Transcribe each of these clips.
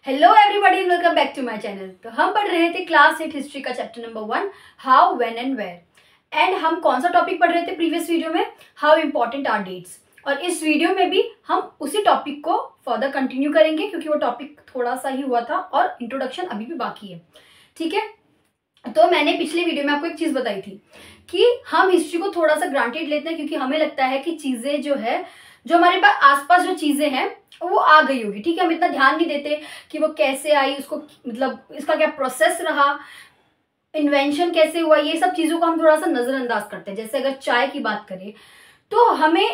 Hello everybody, welcome back to my channel. तो हम पढ़ रहे थे क्लास 8 हिस्ट्री का chapter number 1 how, when and where. And हम कौन सा टॉपिक पढ़ रहे थे प्रीवियस वीडियो में? How important are dates. और इस वीडियो में भी हम उसी टॉपिक को फर्दर कंटिन्यू करेंगे क्योंकि वो टॉपिक थोड़ा सा ही हुआ था और इंट्रोडक्शन अभी भी बाकी है। ठीक है, तो मैंने पिछले वीडियो में आपको एक चीज बताई थी कि हम हिस्ट्री को थोड़ा सा ग्रांटेड लेते हैं क्योंकि हमें लगता है कि चीजें जो है, जो हमारे पास आसपास जो चीजें हैं वो आ गई होगी। ठीक है, हम इतना ध्यान नहीं देते कि वो कैसे आई, उसको मतलब इसका क्या प्रोसेस रहा, इन्वेंशन कैसे हुआ, ये सब चीजों को हम थोड़ा सा नजरअंदाज करते हैं। जैसे अगर चाय की बात करें तो हमें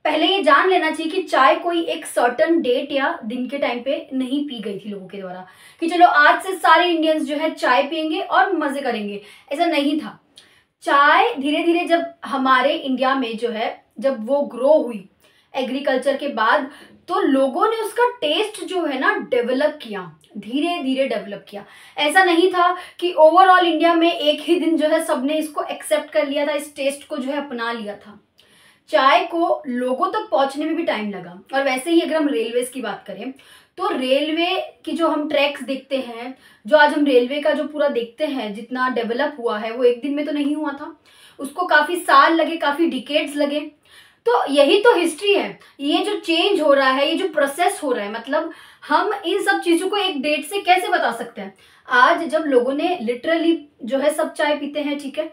पहले ये जान लेना चाहिए कि चाय कोई एक सर्टन डेट या दिन के टाइम पे नहीं पी गई थी लोगों के द्वारा कि चलो आज से सारे इंडियंस जो है चाय पियेंगे और मजे करेंगे। ऐसा नहीं था। चाय धीरे धीरे जब हमारे इंडिया में जो है, जब वो ग्रो हुई एग्रीकल्चर के बाद, तो लोगों ने उसका टेस्ट जो है ना डेवलप किया, धीरे धीरे डेवलप किया। ऐसा नहीं था कि ओवरऑल इंडिया में एक ही दिन जो है सबने इसको एक्सेप्ट कर लिया था, इस टेस्ट को जो है अपना लिया था। चाय को लोगों तक पहुंचने में भी टाइम लगा। और वैसे ही अगर हम रेलवेज की बात करें तो रेलवे की जो हम ट्रैक्स देखते हैं, जो आज हम रेलवे का जो पूरा देखते हैं, जितना डेवलप हुआ है वो एक दिन में तो नहीं हुआ था, उसको काफी साल लगे, काफी डिकेड्स लगे। तो यही तो हिस्ट्री है। ये जो चेंज हो रहा है, ये जो प्रोसेस हो रहा है, मतलब हम इन सब चीजों को एक डेट से कैसे बता सकते हैं? आज जब लोगों ने लिटरली जो है सब चाय पीते हैं, ठीक है,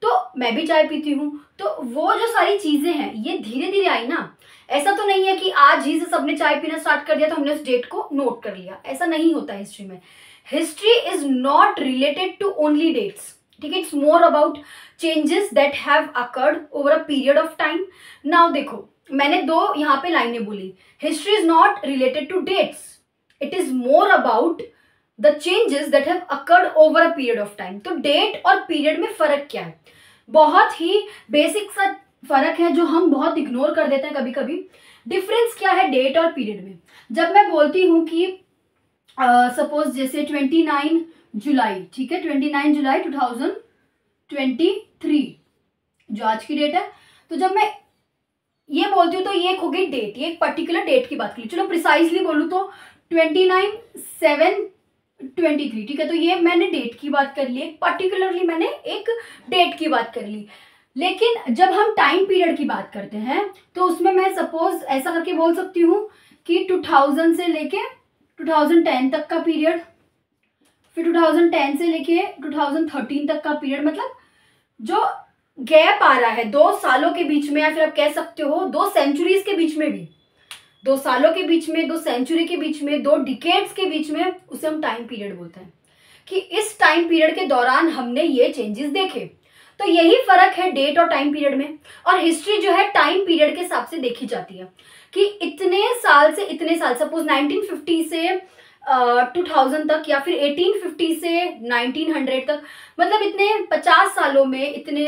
तो मैं भी चाय पीती हूँ, तो वो जो सारी चीजें हैं ये धीरे धीरे आई ना। ऐसा तो नहीं है कि आज ही से सबने चाय पीना स्टार्ट कर दिया तो हमने उस डेट को नोट कर लिया। ऐसा नहीं होता हिस्ट्री में। History is not related to only dates. ठीक है, it's more about changes that have occurred over a period of time. Now देखो, मैंने दो यहाँ पे लाइनें बोली। History is not related to dates, it is more about the changes that have occurred over a period of time. तो date और period में फर्क क्या है? बहुत ही बेसिक सा फर्क है जो हम बहुत इग्नोर कर देते हैं कभी कभी। डिफरेंस क्या है डेट और पीरियड में? जब मैं बोलती हूँ कि सपोज जैसे 29 जुलाई, ठीक है, 29 जुलाई 2023 जो आज की डेट है, तो जब मैं ये बोलती हूँ तो ये एक हो गई डेट, ये एक पर्टिकुलर डेट की बात करी। चलो प्रिसाइसली बोलूँ तो 29/7/23, ठीक है, तो ये मैंने डेट की बात कर ली, पर्टिकुलरली मैंने एक डेट की बात कर ली। लेकिन जब हम टाइम पीरियड की बात करते हैं तो उसमें मैं सपोज ऐसा करके बोल सकती हूँ कि 2000 से लेके 2010 तक का पीरियड, फिर 2010 से लेके 2013 तक का पीरियड, मतलब जो गैप आ रहा है 2 सालों के बीच में, या फिर आप कह सकते हो 2 सेंचुरीज के बीच में भी, 2 सालों के बीच में, 2 सेंचुरी के बीच में, 2 डिकेड्स के बीच में, उसे हम टाइम पीरियड बोलते हैं कि इस टाइम पीरियड के दौरान हमने ये चेंजेस देखे। तो यही फर्क है डेट और टाइम पीरियड में। और हिस्ट्री जो है टाइम पीरियड के हिसाब से देखी जाती है कि इतने साल से इतने साल, सपोज 1950 से 2000 तक, या फिर 1850 से 1900 तक, मतलब इतने 50 सालों में, इतने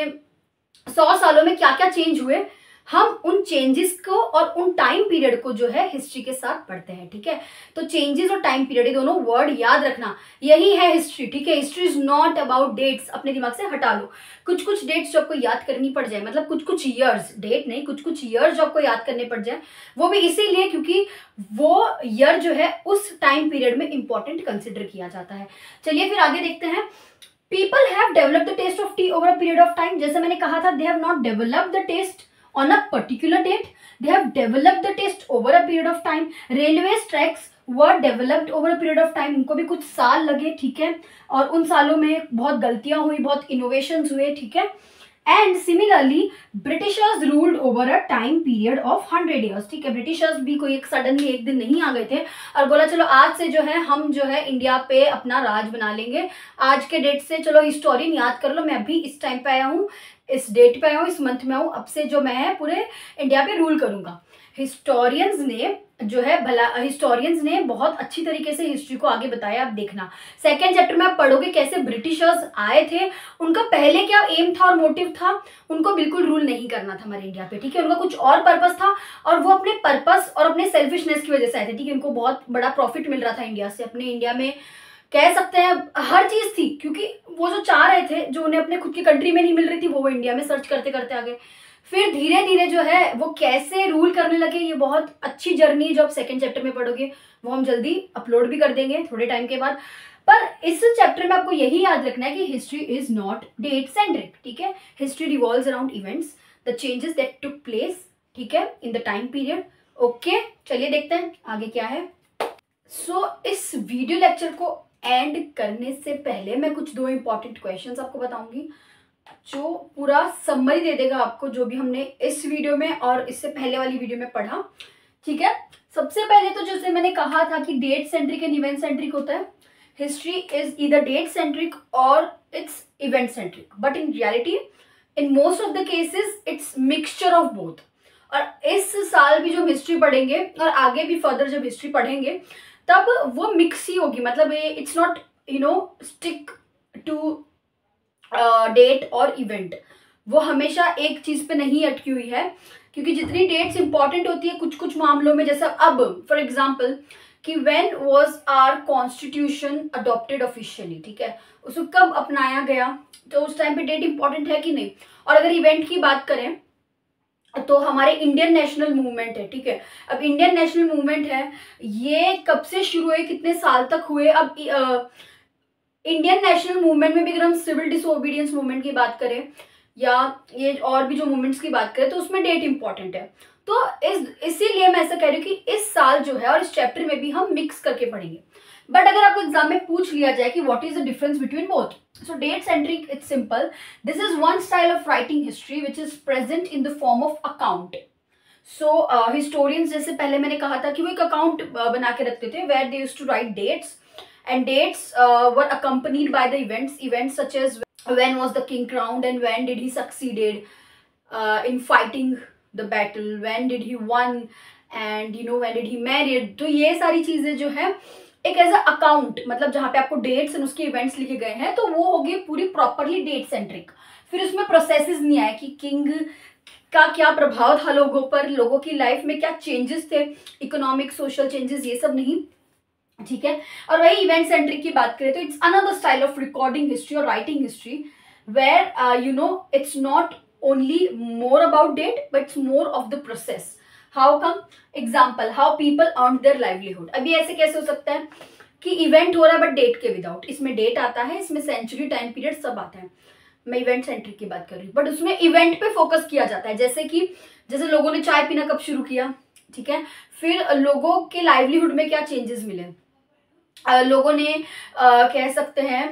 100 सालों में क्या क्या चेंज हुए, हम उन चेंजेस को और उन टाइम पीरियड को जो है हिस्ट्री के साथ पढ़ते हैं। ठीक है, तो चेंजेस और टाइम पीरियड, ये दोनों वर्ड याद रखना, यही है हिस्ट्री। ठीक है, history is not about dates, अपने दिमाग से हटा लो। कुछ कुछ डेट्स जो आपको याद करनी पड़ जाए, मतलब कुछ कुछ ईयर्स, डेट नहीं, कुछ कुछ ईयर्स जो आपको याद करने पड़ जाए, वो भी इसीलिए क्योंकि वो ईयर जो है उस टाइम पीरियड में इंपॉर्टेंट कंसिडर किया जाता है। चलिए फिर आगे देखते हैं। People have developed the taste of tea over a period of time. जैसे मैंने कहा था, they have not developed the taste on a particular date, they have developed the taste over a period of time. Railway tracks were developed over a period of time, उनको भी कुछ साल लगे, ठीक है, और उन सालों में बहुत गलतियां हुई, बहुत इनोवेशंस हुए, ठीक है। And similarly Britishers ruled over a time period of 100 years। ठीक है, ब्रिटिशर्स भी कोई एक सडनली एक दिन नहीं आ गए थे और बोला चलो आज से जो है हम जो है इंडिया पे अपना राज बना लेंगे, आज के डेट से चलो हिस्टोरियन याद कर लो, मैं अभी इस टाइम पे आया हूँ, इस डेट पे आया हूँ, इस मंथ में आऊँ, अब से जो मैं पूरे इंडिया पे रूल करूंगा। हिस्टोरियंस ने जो है हिस्टोरियंस ने बहुत अच्छी तरीके से हिस्ट्री को आगे बताया। आप देखना सेकेंड चैप्टर में आप पढ़ोगे कैसे ब्रिटिशर्स आए थे, उनका पहले क्या एम था और मोटिव था, उनको बिल्कुल रूल नहीं करना था हमारे इंडिया पे, ठीक है, उनका कुछ और पर्पस था और वो अपने पर्पस और अपने सेल्फिशनेस की वजह से आए थे। ठीक है, उनको बहुत बड़ा प्रॉफिट मिल रहा था इंडिया से, अपने इंडिया में कह सकते हैं हर चीज थी, क्योंकि वो जो चाह रहे थे, जो उन्हें अपने खुद की कंट्री में नहीं मिल रही थी, वो इंडिया में सर्च करते करते आ गए। फिर धीरे धीरे जो है वो कैसे रूल करने लगे, ये बहुत अच्छी जर्नी जो आप सेकेंड चैप्टर में पढ़ोगे वो हम जल्दी अपलोड भी कर देंगे थोड़े टाइम के बाद। पर इस चैप्टर में आपको यही याद रखना है कि history is not date centric, ठीक है। History revolves around events, the changes that took place, ठीक है, in the time period. Okay, चलिए देखते हैं आगे क्या है। सो इस वीडियो लेक्चर को एंड करने से पहले मैं कुछ 2 इंपॉर्टेंट क्वेश्चंस आपको बताऊंगी जो पूरा समरी दे देगा आपको जो भी हमने इस वीडियो में और इससे पहले वाली वीडियो में पढ़ा, ठीक है। सबसे पहले तो जैसे मैंने कहा था कि date centric and event centric होता है। History is either date centric और it's event centric, but in reality in most of the cases it's mixture of both. और इस साल भी जो हम हिस्ट्री पढ़ेंगे और आगे भी फर्दर जब हिस्ट्री पढ़ेंगे तब वो मिक्स ही होगी, मतलब ये it's not stick to date और इवेंट, वो हमेशा एक चीज पे नहीं अटकी हुई है। क्योंकि जितनी डेट्स इंपॉर्टेंट होती है कुछ कुछ मामलों में, जैसा अब फॉर एग्जाम्पल कि when was our constitution adopted officially, ठीक है, उसको कब अपनाया गया, तो उस टाइम पे डेट इंपॉर्टेंट है कि नहीं। और अगर इवेंट की बात करें तो हमारे इंडियन नेशनल मूवमेंट है, ठीक है। अब इंडियन नेशनल मूवमेंट है, ये कब से शुरू हुए, कितने साल तक हुए। अब इंडियन नेशनल मूवमेंट में भी अगर हम सिविल डिसोबीडियंस मूवमेंट की बात करें या ये और भी जो मूवमेंट्स की बात करें तो उसमें डेट इंपॉर्टेंट है। तो इसीलिए मैं ऐसा कह रही हूँ कि इस साल जो है और इस चैप्टर में भी हम मिक्स करके पढ़ेंगे। बट अगर आपको एग्जाम में पूछ लिया जाए कि what is the difference between both, so date centric it's simple, this is one style of writing history which is present in the form of account. So historians, जैसे पहले मैंने कहा था कि वो एक अकाउंट बना के रखते थे where they used to write dates, and dates were accompanied by the events such as when was the king crowned and when did he succeeded in fighting the battle, when did he won and when did he married। तो ये सारी चीजें जो है एक as a account, मतलब जहाँ पे आपको डेट्स एंड उसके इवेंट्स लिखे गए हैं, तो वो होगी पूरी प्रॉपरली डेट सेंट्रिक। फिर उसमें प्रोसेसेस नहीं आए कि किंग का क्या प्रभाव था लोगों पर, लोगों की लाइफ में क्या चेंजेस थे, इकोनॉमिक सोशल चेंजेस, ये सब नहीं, ठीक है। और वही इवेंट सेंट्रिक की बात करें तो it's another style of recording history और writing history where it's not only more about date but it's more of the process. How come, example, how people earn their livelihood. अभी ऐसे कैसे हो सकता है कि इवेंट हो रहा है बट डेट के विदाउट, इसमें डेट आता है, इसमें सेंचुरी, टाइम पीरियड सब आता है, मैं इवेंट सेंट्रिक की बात कर रही हूँ, बट उसमें इवेंट पे फोकस किया जाता है। जैसे लोगों ने चाय पीना कब शुरू किया, ठीक है, फिर लोगों के लाइवलीहुड में क्या चेंजेस मिले, लोगों ने कह सकते हैं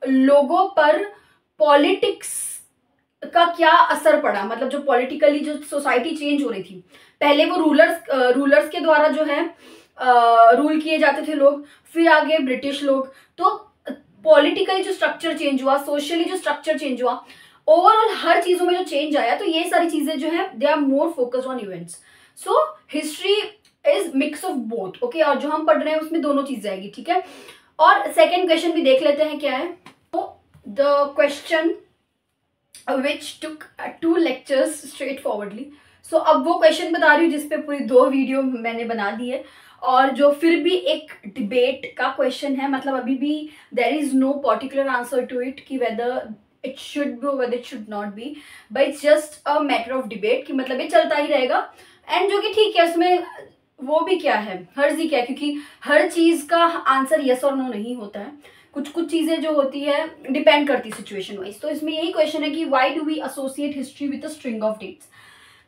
लोगों पर पॉलिटिक्स का क्या असर पड़ा, मतलब जो पॉलिटिकली जो सोसाइटी चेंज हो रही थी, पहले वो रूलर्स के द्वारा जो है रूल किए जाते थे लोग, फिर आगे ब्रिटिश लोग, तो पॉलिटिकली जो स्ट्रक्चर चेंज हुआ, सोशली जो स्ट्रक्चर चेंज हुआ, ओवरऑल हर चीजों में जो चेंज आया, तो ये सारी चीजें जो है they are more focused on events. So history is mix of both, okay, और जो हम पढ़ रहे हैं उसमें दोनों चीजें आएगी, ठीक है। और सेकेंड क्वेश्चन भी देख लेते हैं क्या है। तो the question which took 2 lectures straight forwardly, so अब वो क्वेश्चन बता रही हूँ जिसपे पूरी 2 वीडियो मैंने बना दी है, और जो फिर भी एक डिबेट का क्वेश्चन है, मतलब अभी भी there is no particular answer to it कि whether it should be whether it should not be, but it's just a matter of debate कि मतलब ये चलता ही रहेगा। एंड जो कि ठीक है, उसमें वो भी क्या है, हर्जी क्या है, क्योंकि हर चीज का आंसर यस और नो नहीं होता है, कुछ कुछ चीजें जो होती है डिपेंड करती है सिचुएशन वाइज। तो इसमें यही क्वेश्चन है कि why do we associate history with a string of dates.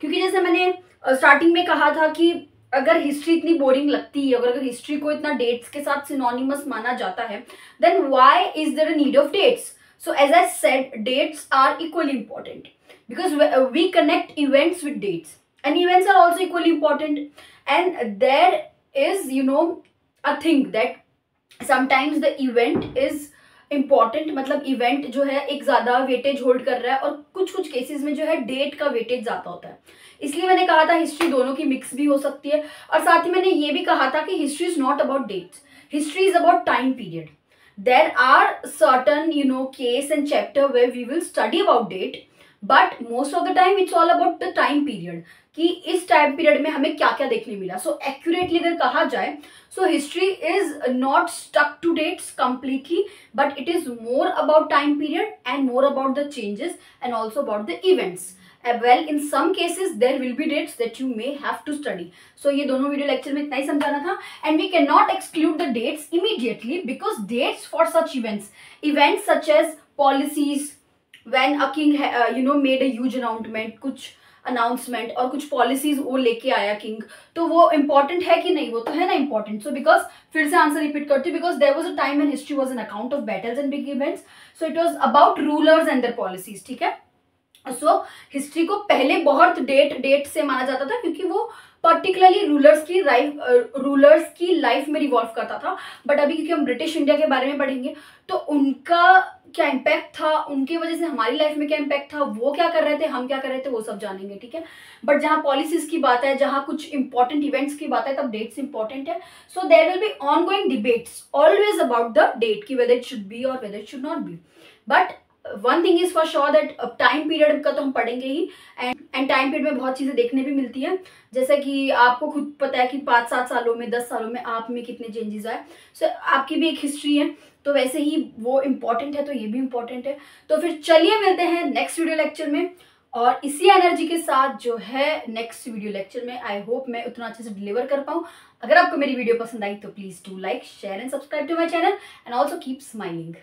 क्योंकि जैसे मैंने स्टार्टिंग में कहा था कि अगर हिस्ट्री इतनी बोरिंग लगती है, अगर हिस्ट्री को इतना डेट्स के साथ सिनोनिमस माना जाता है, then why is there a need of dates. So as I said, dates are equally important because we connect events with dates and events are also equally important, and there is a thing that sometimes the event is important, मतलब event जो है एक ज्यादा weightage hold कर रहा है, और कुछ कुछ केसेस में जो है डेट का वेटेज ज्यादा होता है। इसलिए मैंने कहा था हिस्ट्री दोनों की मिक्स भी हो सकती है। और साथ ही मैंने ये भी कहा था कि history is not about dates, history is about time period. There are certain case and chapter where we will study about date, but most of the time it's all about the time period, कि इस time period में हमें क्या क्या देखने मिला। सो accurately अगर कहा जाए, so history is not stuck to dates completely, but it is more about time period and more about the changes and also about the events. Well in some cases there will be dates that you may have to study. So ये दोनों video lecture में इतना ही समझाना था. And we can not exclude the dates immediately because dates for such events such as policies when a king made a huge कुछ announcement और कुछ पॉलिसीज वो लेके आया किंग, तो वो इंपॉर्टेंट है कि नहीं? वो तो है ना इंपॉर्टेंट. सो बिकॉज फिर से आंसर रिपीट करती हूँ, because there was a time when history was an account of battles and big events. So it was about rulers and their policies. ठीक है. सो हिस्ट्री को पहले बहुत डेट से माना जाता था क्योंकि वो पर्टिकुलरली रूलर्स की लाइफ में रिवॉल्व करता था. बट अभी क्योंकि हम ब्रिटिश इंडिया के बारे में पढ़ेंगे तो उनका क्या इम्पैक्ट था, उनकी वजह से हमारी लाइफ में क्या इम्पैक्ट था, वो क्या कर रहे थे, हम क्या कर रहे थे, वो सब जानेंगे. ठीक है. बट जहाँ पॉलिसीज की बात है, जहाँ कुछ इंपॉर्टेंट इवेंट्स की बात है, तब डेट्स इंपॉर्टेंट है. So there will be ongoing debates always about the date की वेदर इट शुड बी और whether it should not be. But one thing is for sure that time period का तो हम पढ़ेंगे ही. एंड टाइम पीरियड में बहुत चीजें देखने भी मिलती है, जैसे कि आपको खुद पता है कि 5-7 सालों में 10 सालों में आप में कितने चेंजेस आए. सो आपकी भी एक हिस्ट्री है, तो वैसे ही वो इम्पॉर्टेंट है, तो ये भी इम्पॉर्टेंट है. तो फिर चलिए मिलते हैं नेक्स्ट वीडियो लेक्चर में, और इसी एनर्जी के साथ जो है नेक्स्ट वीडियो लेक्चर में आई होप मैं उतना अच्छे से डिलीवर कर पाऊँ. अगर आपको मेरी वीडियो पसंद आई तो please do like, share and subscribe to my channel and also keep smiling.